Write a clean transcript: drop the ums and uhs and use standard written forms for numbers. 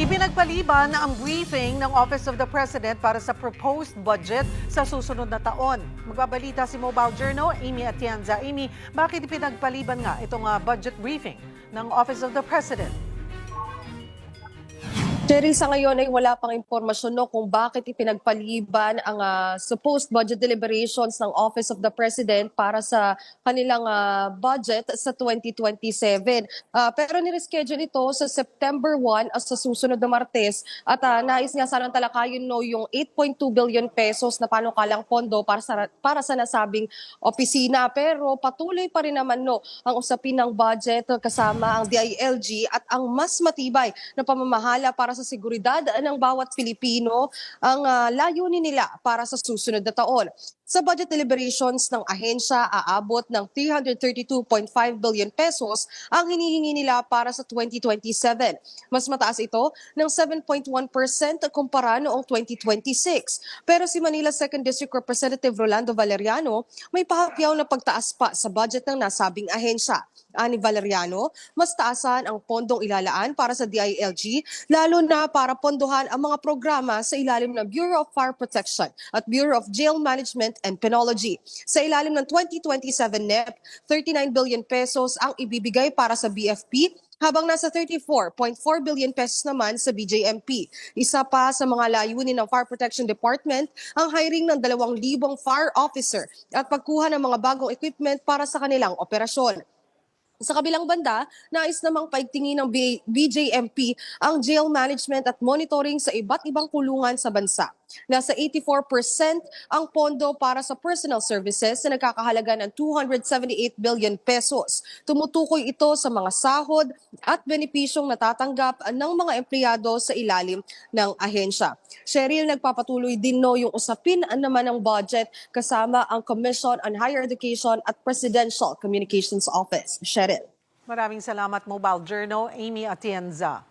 Ipinagpaliban ang briefing ng Office of the President para sa proposed budget sa susunod na taon. Magbabalita si Mobile Journal, Amy Atienza. Amy, bakit ipinagpaliban nga itong budget briefing ng Office of the President? Cheryl, sa ngayon ay wala pang impormasyon kung bakit ipinagpaliban ang supposed budget deliberations ng Office of the President para sa kanilang budget sa 2027. Pero nireschedule ito sa September 1 sa susunod na Martes at nais nga sanang talakayin yung 8.2 billion pesos na panukalang pondo para sa nasabing opisina. Pero patuloy pa rin naman ang usapin ng budget kasama ang DILG at ang mas matibay na pamamahala para sa seguridad ng bawat Pilipino ang layunin nila para sa susunod na taon. Sa budget deliberations ng ahensya, aabot ng 332.5 billion pesos ang hinihingi nila para sa 2027. Mas mataas ito ng 7.1% kumpara noong 2026. Pero si Manila 2nd District Representative Rolando Valeriano may pahapyaw na pagtaas pa sa budget ng nasabing ahensya. Ani Valeriano, mas taasan ang pondong ilalaan para sa DILG, lalo na para pondohan ang mga programa sa ilalim ng Bureau of Fire Protection at Bureau of Jail Management and Penology. Sa ilalim ng 2027 NEP, 39 billion pesos ang ibibigay para sa BFP, habang nasa 34.4 billion pesos naman sa BJMP. Isa pa sa mga layunin ng Fire Protection Department ang hiring ng 2,000 fire officer at pagkuha ng mga bagong equipment para sa kanilang operasyon. Sa kabilang banda, nais namang paigtingin ng BJMP ang jail management at monitoring sa iba't ibang kulungan sa bansa. Nasa 84% ang pondo para sa personal services na nagkakahalaga ng 278 billion pesos. Tumutukoy ito sa mga sahod at benepisyong natatanggap ng mga empleyado sa ilalim ng ahensya. Cheryl, nagpapatuloy din yung usapin naman ng budget kasama ang Commission on Higher Education at Presidential Communications Office. Cheryl. Maraming salamat, Mobile Journal, Amy Atienza.